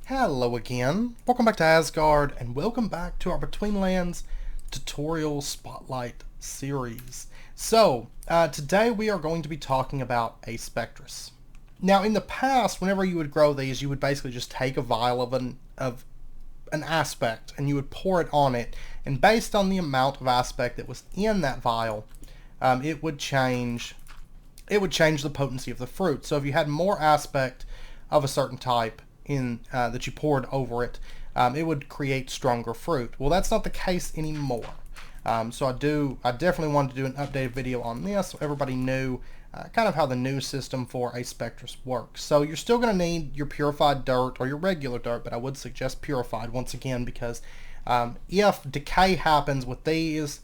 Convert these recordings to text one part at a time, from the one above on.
Hello again, welcome back to Asgard, and welcome back to our Betweenlands Tutorial Spotlight series. So, today we are going to be talking about Aspectrus. Now, in the past, whenever you would grow these, you would basically just take a vial of an aspect, and you would pour it on it, and based on the amount of aspect that was in that vial, it would change the potency of the fruit. So if you had more aspect of a certain type that you poured over it, it would create stronger fruit. Well, that's not the case anymore. So I definitely wanted to do an updated video on this so everybody knew kind of how the new system for Aspectrus works. So you're still going to need your purified dirt or your regular dirt, but I would suggest purified once again because if decay happens with these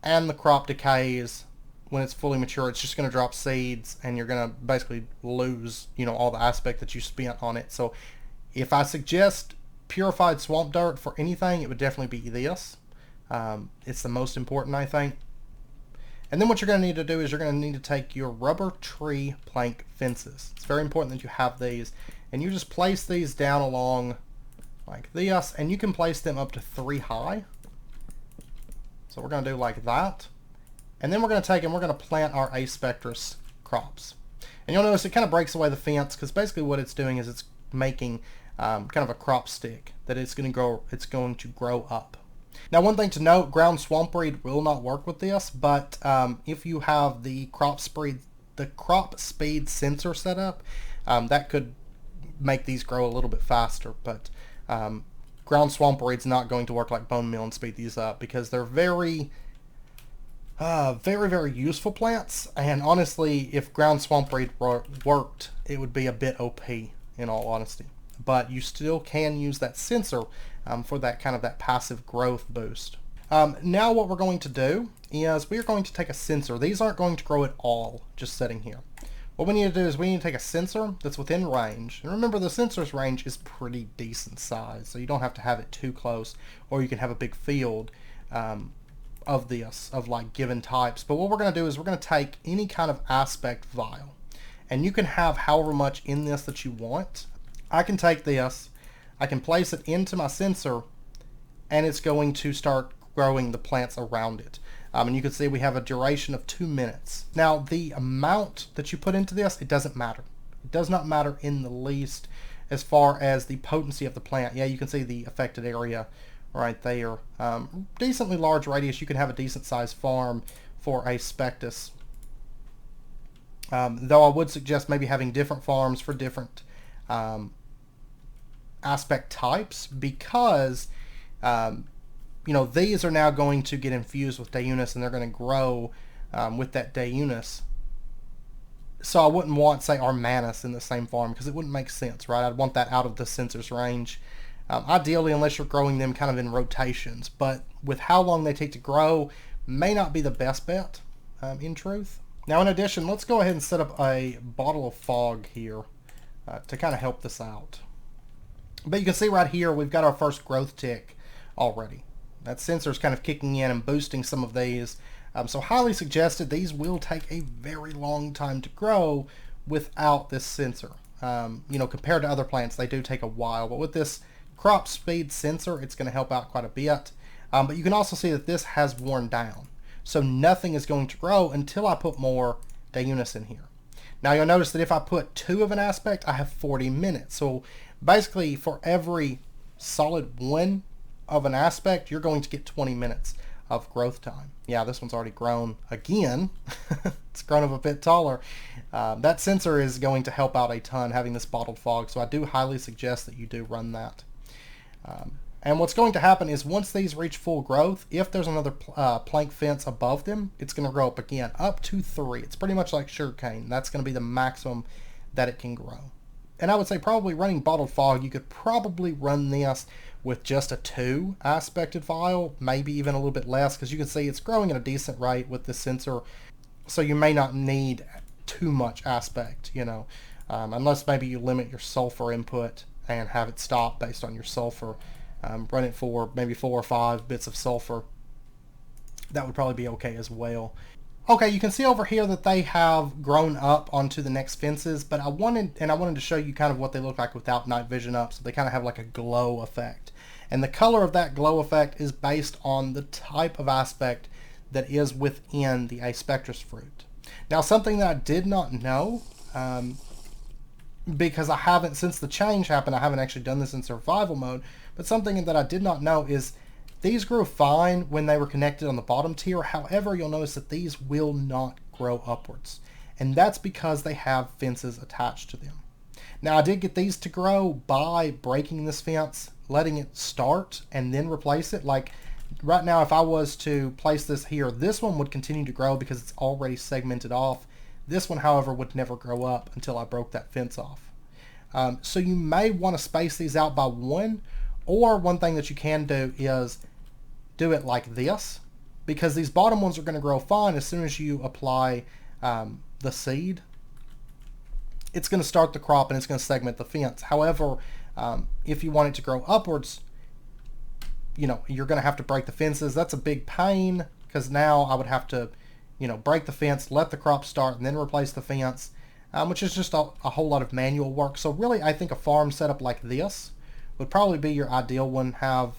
and the crop decays when it's fully mature, it's just going to drop seeds and you're going to basically lose, all the aspect that you spent on it. So if I suggest purified swamp dirt for anything, it would definitely be this. It's the most important, I think. And then what you're going to need to do is you're going to need to take your rubber tree plank fences. It's very important that you have these. And you just place these down along like this, and you can place them up to 3 high. So we're going to do like that. And then we're going to take and we're going to plant our Aspectrus crops. And you'll notice it kind of breaks away the fence because basically what it's doing is it's making kind of a crop stick that it's going to grow up. Now, one thing to note, ground swampweed will not work with this, but if you have the crop speed sensor set up, that could make these grow a little bit faster. But ground swampweed's not going to work like bone meal and speed these up because they're very, very useful plants. And honestly, if ground swampweed worked, it would be a bit OP in all honesty. But you still can use that sensor for that kind of that passive growth boost. Now what we're going to do is we are going to take a sensor. These aren't going to grow at all just sitting here. What we need to do is we need to take a sensor that's within range. And remember, the sensor's range is pretty decent size, so you don't have to have it too close, or you can have a big field of like given types. But what we're going to do is we're going to take any kind of aspect vial, and you can have however much in this that you want. I can take this, I can place it into my sensor, and it's going to start growing the plants around it. And you can see we have a duration of 2 minutes. Now, the amount that you put into this, it doesn't matter. It does not matter in the least as far as the potency of the plant. Yeah, you can see the affected area right there. Decently large radius. You can have a decent sized farm for Aspectrus. Though I would suggest maybe having different farms for different aspect types, because these are now going to get infused with Dayunis and they're going to grow with that Dayunis. So I wouldn't want, say, Armanus in the same farm because it wouldn't make sense, right? I'd want that out of the sensor's range. Ideally, unless you're growing them kind of in rotations, but with how long they take to grow, may not be the best bet, in truth. Now, in addition, let's go ahead and set up a bottle of fog here to kind of help this out. But you can see right here, we've got our first growth tick already. That sensor is kind of kicking in and boosting some of these. So highly suggested. These will take a very long time to grow without this sensor. Compared to other plants, they do take a while. But with this crop speed sensor, it's going to help out quite a bit. But you can also see that this has worn down. So nothing is going to grow until I put more Dayunis in here. Now you'll notice that if I put 2 of an aspect, I have 40 minutes. So basically for every solid 1 of an aspect, you're going to get 20 minutes of growth time. Yeah, this one's already grown again. It's grown up a bit taller. That sensor is going to help out a ton, having this bottled fog. So I do highly suggest that you do run that. And what's going to happen is once these reach full growth, if there's another plank fence above them, it's going to grow up again, up to 3. It's pretty much like sugarcane. That's going to be the maximum that it can grow. And I would say probably running bottled fog, you could probably run this with just a 2 aspected vial, maybe even a little bit less, because you can see it's growing at a decent rate with this sensor. So you may not need too much aspect, unless maybe you limit your sulfur input and have it stop based on your sulfur. Run it for maybe 4 or 5 bits of sulfur. That would probably be okay as well. Okay, you can see over here that they have grown up onto the next fences, but I wanted to show you kind of what they look like without night vision up, so they kind of have like a glow effect. And the color of that glow effect is based on the type of aspect that is within the Aspectrus fruit. Now, something that I did not know, because I haven't, since the change happened, I haven't actually done this in survival mode, but something that I did not know is these grew fine when they were connected on the bottom tier. However, you'll notice that these will not grow upwards. And that's because they have fences attached to them. Now, I did get these to grow by breaking this fence, letting it start, and then replace it. Like, right now, if I was to place this here, this one would continue to grow because it's already segmented off. This one, however, would never grow up until I broke that fence off. So you may want to space these out by 1, or one thing that you can do is do it like this, because these bottom ones are going to grow fine as soon as you apply the seed. It's going to start the crop and it's going to segment the fence. However, if you want it to grow upwards, you're going to have to break the fences. That's a big pain, because now I would have to, break the fence, let the crop start, and then replace the fence, which is just a whole lot of manual work. So really, I think a farm setup like this would probably be your ideal one. Have,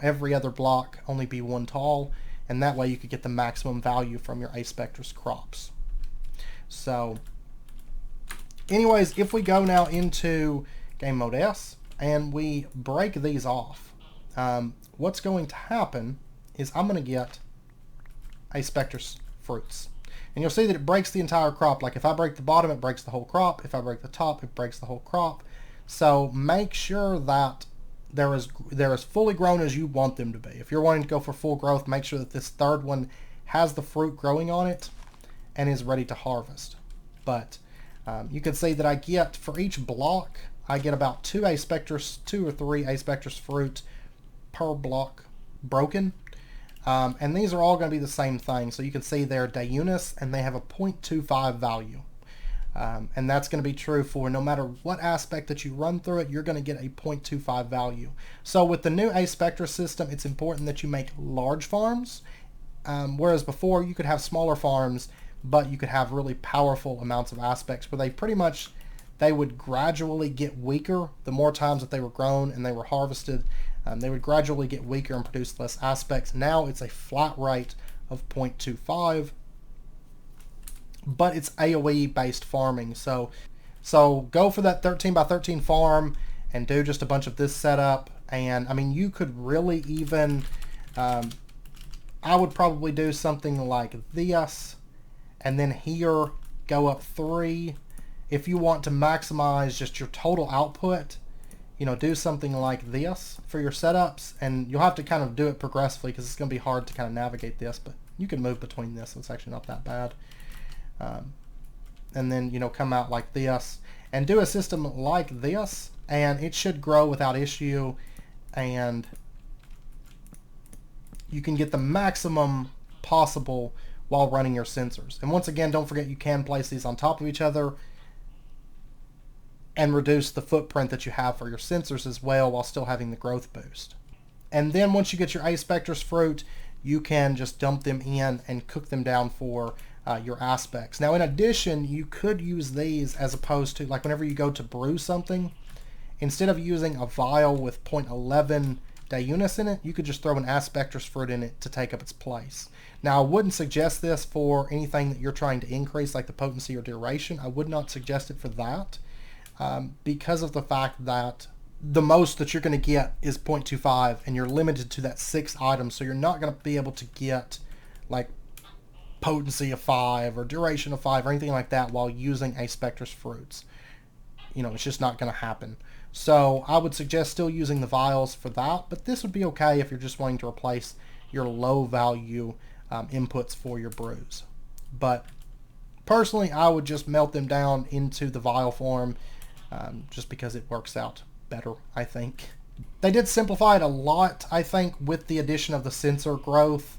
every other block only be 1 tall, and that way you could get the maximum value from your Aspectrus crops. So anyways, if we go now into game mode S and we break these off, what's going to happen is I'm going to get Aspectrus fruits. And you'll see that it breaks the entire crop. Like if I break the bottom, it breaks the whole crop. If I break the top, it breaks the whole crop. So make sure that they're as fully grown as you want them to be. If you're wanting to go for full growth, make sure that this third one has the fruit growing on it and is ready to harvest. But you can see that I get, for each block, I get about 2 or 3 Aspectrus fruit per block broken. And these are all going to be the same thing. So you can see they're Dayunis and they have a 0.25 value. And that's going to be true for no matter what aspect that you run through it, you're going to get a 0.25 value. So with the new Aspectrus system, it's important that you make large farms, whereas before you could have smaller farms, but you could have really powerful amounts of aspects where they would gradually get weaker the more times that they were grown and they were harvested. They would gradually get weaker and produce less aspects. Now it's a flat rate of 0.25. But it's AoE based farming, so go for that 13 by 13 farm and do just a bunch of this setup. And I mean, you could really even I would probably do something like this, and then here go up 3. If you want to maximize just your total output, do something like this for your setups, and you'll have to kind of do it progressively because it's going to be hard to kind of navigate this, but you can move between this. It's actually not that bad. And then come out like this and do a system like this, and it should grow without issue, and you can get the maximum possible while running your sensors. And once again, don't forget you can place these on top of each other and reduce the footprint that you have for your sensors as well while still having the growth boost. And then once you get your Aspectrus fruit, you can just dump them in and cook them down for your aspects. Now, in addition, you could use these as opposed to, like, whenever you go to brew something, instead of using a vial with 0.11 Dayunis in it, you could just throw an Aspectrus fruit in it to take up its place. Now, I wouldn't suggest this for anything that you're trying to increase, like the potency or duration. I would not suggest it for that, because of the fact that the most that you're going to get is 0.25, and you're limited to that 6 items, so you're not going to be able to get, like, potency of 5 or duration of 5 or anything like that while using Aspectrus fruits. It's just not going to happen. So I would suggest still using the vials for that, but this would be okay if you're just wanting to replace your low value inputs for your brews. But personally, I would just melt them down into the vial form, just because it works out better, I think. They did simplify it a lot, I think, with the addition of the sensor growth,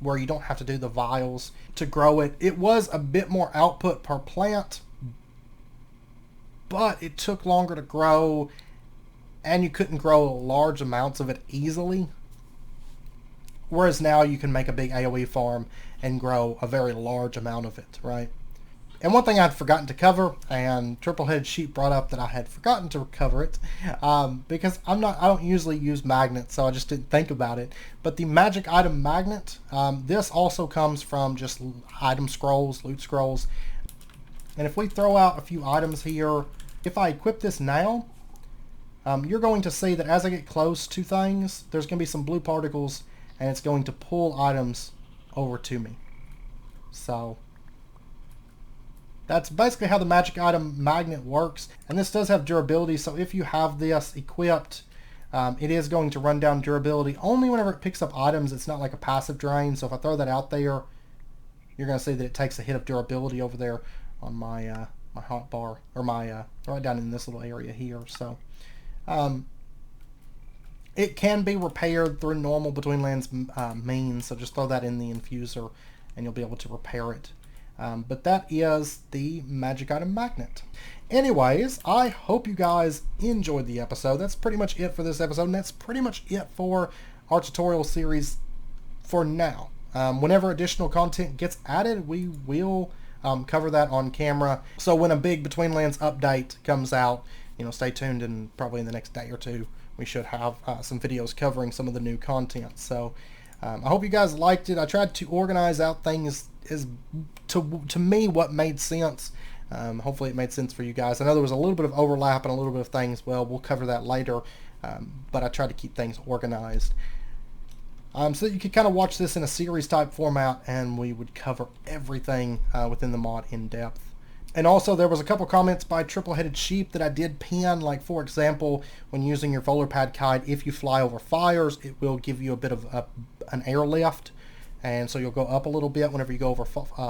where you don't have to do the vials to grow it. It was a bit more output per plant, but it took longer to grow, and you couldn't grow large amounts of it easily. Whereas now you can make a big AoE farm and grow a very large amount of it, right? And one thing I'd forgotten to cover, and Triple-Headed Sheep brought up that I had forgotten to cover it, because I don't usually use magnets, so I just didn't think about it. But the magic item magnet, this also comes from just item scrolls, loot scrolls. And if we throw out a few items here, if I equip this now, you're going to see that as I get close to things, there's going to be some blue particles, and it's going to pull items over to me. So that's basically how the magic item magnet works. And this does have durability, so if you have this equipped, it is going to run down durability only whenever it picks up items. It's not like a passive drain, so if I throw that out there, you're going to see that it takes a hit of durability over there on my my hotbar, or my right down in this little area here. So it can be repaired through normal Betweenlands means, so just throw that in the infuser and you'll be able to repair it. But that is the magic item magnet. Anyways, I hope you guys enjoyed the episode. That's pretty much it for this episode, and that's pretty much it for our tutorial series for now. Whenever additional content gets added, we will cover that on camera. So when a big Betweenlands update comes out, stay tuned, and probably in the next day or two, we should have some videos covering some of the new content. So I hope you guys liked it. I tried to organize out things as to me what made sense. Hopefully it made sense for you guys. I know there was a little bit of overlap and a little bit of things. Well, we'll cover that later. But I tried to keep things organized. So that you could kind of watch this in a series type format, and we would cover everything within the mod in depth. And also there was a couple comments by Triple-Headed Sheep that I did pin, like for example, when using your Volar Pad Kite, if you fly over fires, it will give you a bit of an airlift, and so you'll go up a little bit whenever you go over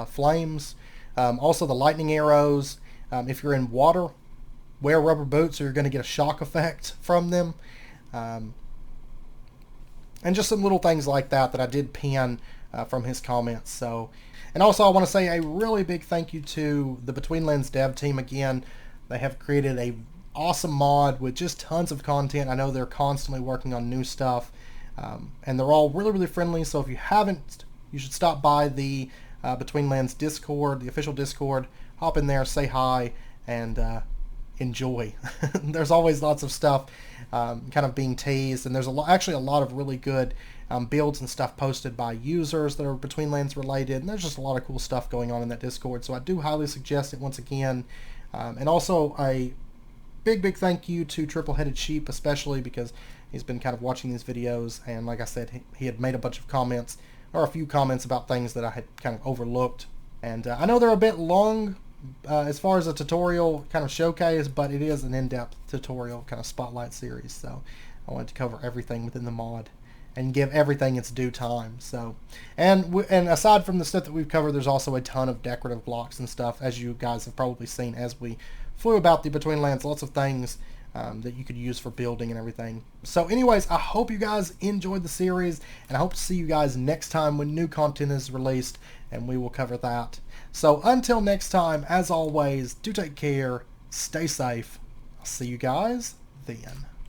flames. Also the lightning arrows, if you're in water, wear rubber boots or you're going to get a shock effect from them. And just some little things like that I did pin from his comments. So, and also I want to say a really big thank you to the Betweenlands dev team again. They have created a awesome mod with just tons of content. I know they're constantly working on new stuff, and they're all really, really friendly. So if you haven't, you should stop by the Betweenlands Discord, the official Discord. Hop in there, say hi, and enjoy. There's always lots of stuff kind of being teased, and there's actually a lot of really good builds and stuff posted by users that are Betweenlands related, and there's just a lot of cool stuff going on in that Discord, so I do highly suggest it once again. And also a big thank you to Triple-Headed Sheep, especially because he's been kind of watching these videos, and like I said, he had made a bunch of comments, or a few comments about things that I had kind of overlooked. And I know they're a bit long as far as a tutorial kind of showcase, but it is an in-depth tutorial kind of spotlight series, so I wanted to cover everything within the mod and give everything its due time. So, and aside from the stuff that we've covered, there's also a ton of decorative blocks and stuff, as you guys have probably seen as we flew about the Betweenlands. Lots of things that you could use for building and everything. So anyways, I hope you guys enjoyed the series, and I hope to see you guys next time when new content is released, and we will cover that. So until next time, as always, do take care, stay safe. I'll see you guys then.